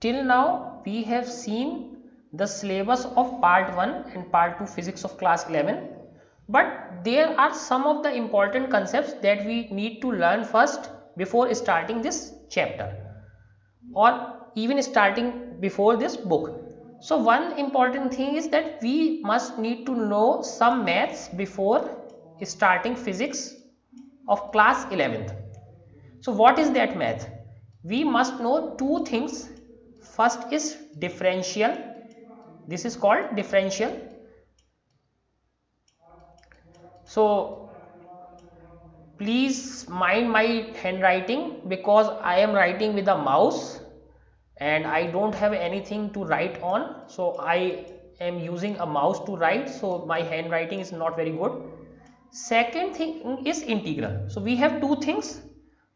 till now we have seen the syllabus of part 1 and part 2 physics of class 11, but there are some of the important concepts that we need to learn first before starting this chapter or even starting before this book. So one important thing is that we must need to know some maths before starting physics of class 11th. So what is that math? We must know two things. First is differential. This is called differential. So please mind my handwriting because I am writing with a mouse and I don't have anything to write on. So I am using a mouse to write. So my handwriting is not very good. Second thing is integral. So we have two things.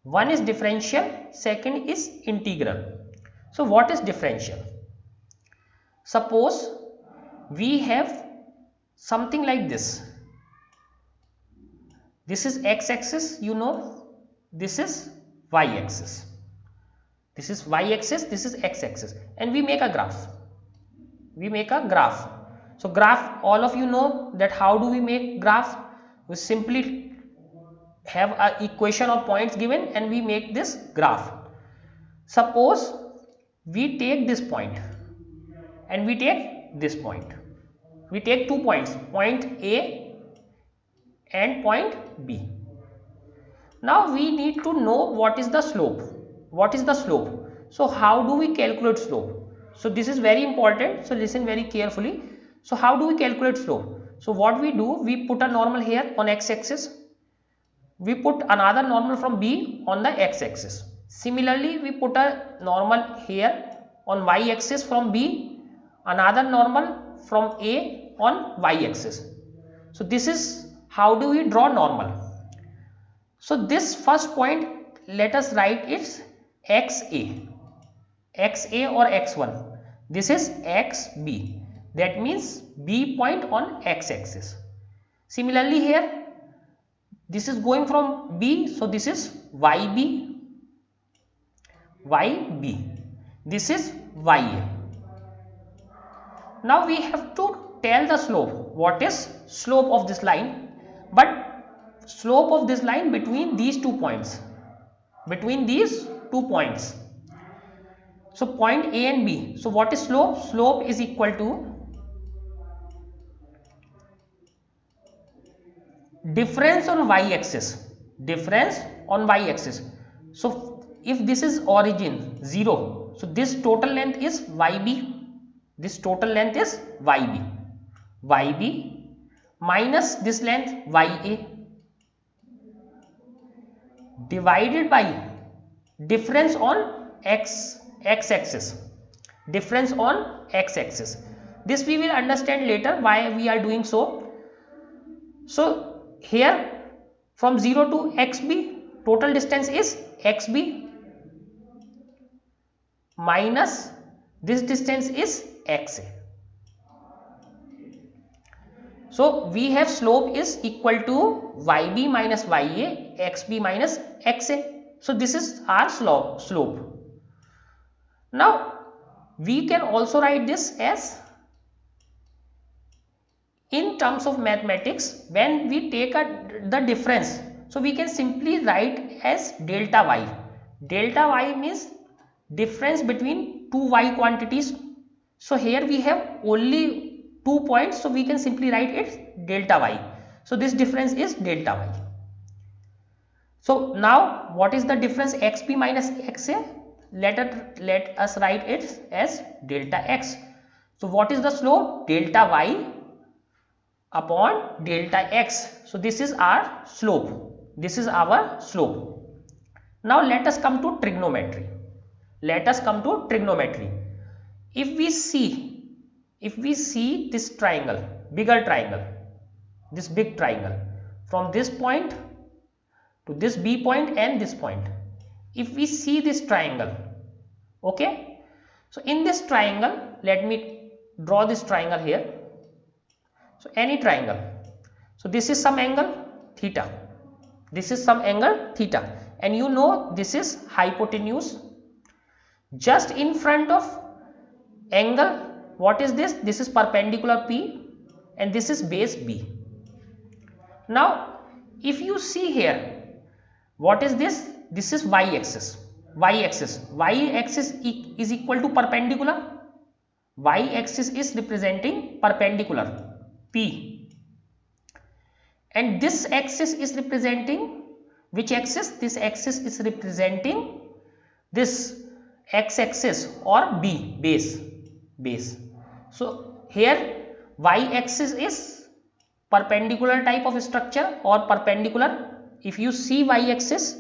One is differential, second is integral. So what is differential? Suppose we have something like this. This is x-axis, you know, this is y-axis. This is y-axis, this is x-axis, and we make a graph. We make a graph. So graph, all of you know that how do we make graph? We simply have a equation of points given and we make this graph. Suppose we take this point and we take this point. We take 2 points, point A and point B. Now we need to know what is the slope. What is the slope? So how do we calculate slope? So this is very important. So listen very carefully. So how do we calculate slope? So what we do, we put a normal here on x-axis. We put another normal from B on the x-axis. Similarly, we put a normal here on y-axis from B, another normal from A on y-axis. So this is how do we draw normal. So this first point, let us write its XA, XA or X1. This is XB. That means B point on x-axis. Similarly here, this is going from B, so this is YB, YB. This is YA. Now we have to tell the slope. What is slope of this line? But slope of this line between these 2 points. Between these 2 points. So point A and B. So what is slope? Slope is equal to difference on y-axis. Difference on y-axis. So if this is origin 0, so this total length is YB. This total length is YB. YB minus this length YA divided by difference on x-axis. Difference on x-axis. This we will understand later why we are doing so. So here from 0 to XB, total distance is XB minus this distance is XA. So we have slope is equal to YB minus YA, XB minus XA. So this is our slope. Now we can also write this as, in terms of mathematics, when we take the difference, so we can simply write as delta y. Delta y means difference between two y quantities. So here we have only 2 points, so we can simply write it delta y. So this difference is delta y. So now what is the difference xb minus xa? Let us write it as delta x. So what is the slope? Delta y upon delta x. So this is our slope. This is our slope. Now let us come to trigonometry. Let us come to trigonometry. If we see this triangle, bigger triangle, this big triangle, from this point to this B point and this point, if we see this triangle, okay, so in this triangle, let me draw this triangle here. So any triangle, so this is some angle theta, this is some angle theta, and you know this is hypotenuse, just in front of angle. What is this? This is perpendicular P and this is base B. Now if you see here, what is this? This is y axis. Y axis is equal to perpendicular. Y axis is representing perpendicular P, and this axis is representing which axis? This axis is representing this x axis or B, base. So here y axis is perpendicular type of structure or perpendicular. If you see y axis,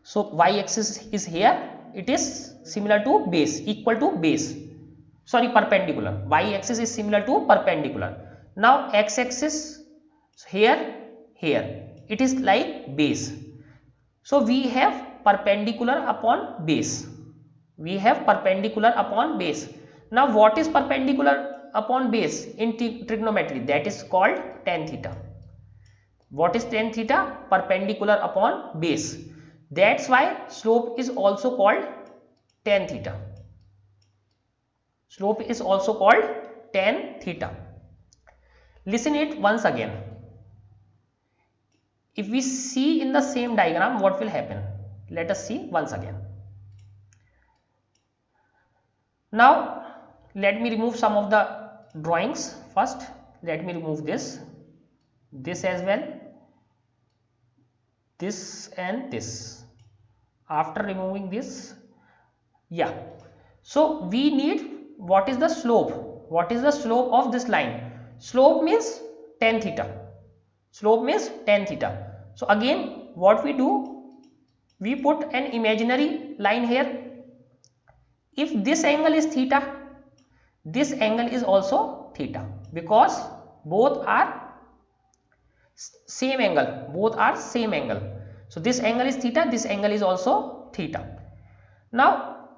so y axis is here, it is similar to base, equal to base, sorry, perpendicular. Y axis is similar to perpendicular. Now x axis here it is like base. So we have perpendicular upon base. We have perpendicular upon base. Now what is perpendicular upon base in trigonometry? That is called tan theta. What is tan theta? Perpendicular upon base. That's why slope is also called tan theta. Slope is also called tan theta. Listen it once again. If we see in the same diagram, what will happen? Let us see once again. Now let me remove some of the drawings. First let me remove this as well, this and this. After removing this, yeah, so we need, what is the slope? What is the slope of this line? Slope means tan theta. Slope means tan theta. So again what we do, we put an imaginary line here. If this angle is theta, this angle is also theta, because both are same angle, both are same angle. So this angle is theta, this angle is also theta. Now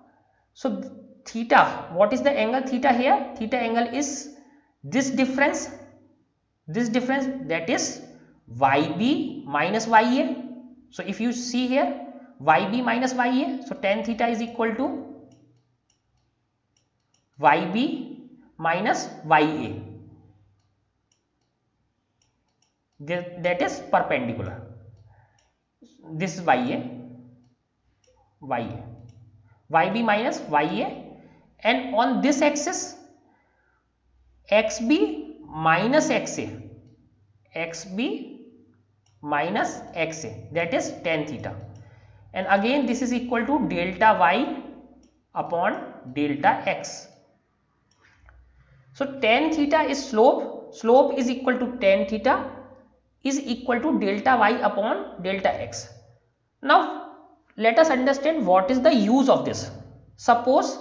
so theta, what is the angle theta here? Theta angle is this difference, that is YB minus YA. So if you see here, YB minus YA, so tan theta is equal to YB minus YA. That is perpendicular. This is YB minus YA, and on this axis XB minus XA, that is tan theta, and again this is equal to delta Y upon delta X. So tan theta is slope is equal to tan theta is equal to delta Y upon delta X. Now let us understand what is the use of this. Suppose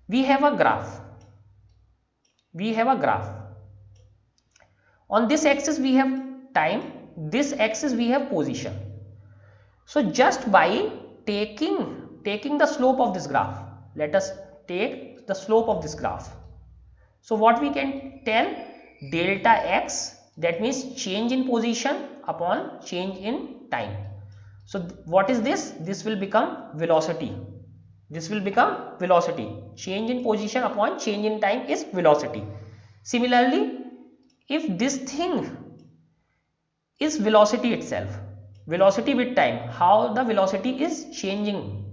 we have a graph. On this axis we have time, this axis we have position. So just by taking the slope of this graph, let us take the slope of this graph. So what we can tell, delta X, that means change in position upon change in time. So what is this? This will become velocity. Change in position upon change in time is velocity. Similarly, if this thing is velocity itself, velocity with time, how the velocity is changing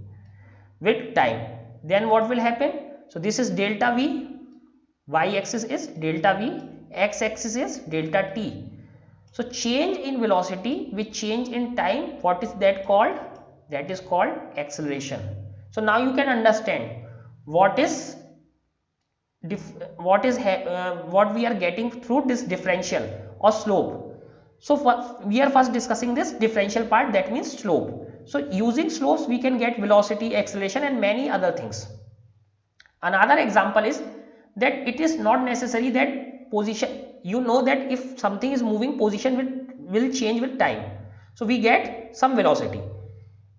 with time, then what will happen? So this is delta V, y axis is delta V, x axis is delta t. So change in velocity with change in time, what is that called? That is called acceleration. So now you can understand what we are getting through this differential or slope. So we are first discussing this differential part, that means slope. So using slopes we can get velocity, acceleration and many other things. Another example is that it is not necessary that position, you know that if something is moving, position will change with time. So we get some velocity.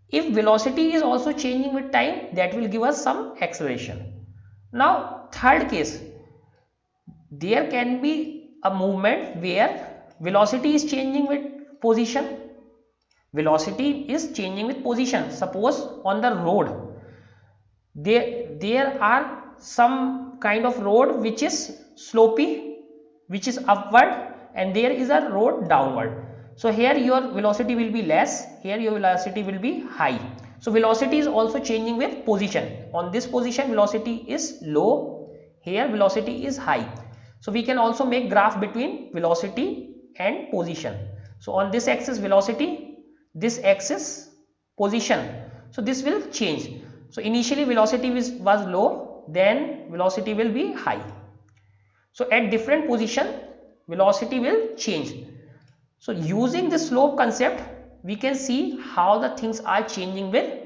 If velocity is also changing with time, that will give us some acceleration. Now third case, there can be a movement where velocity is changing with position. Suppose on the road, there are some kind of road which is slopy, which is upward, and there is a road downward. So here your velocity will be less, here your velocity will be high. So velocity is also changing with position. On this position velocity is low, here velocity is high. So we can also make graph between velocity and position. So on this axis velocity, this axis position. So this will change. So initially velocity was low, then velocity will be high. So at different position velocity will change. So using the slope concept, we can see how the things are changing with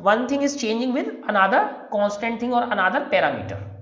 one thing is changing with another constant thing or another parameter.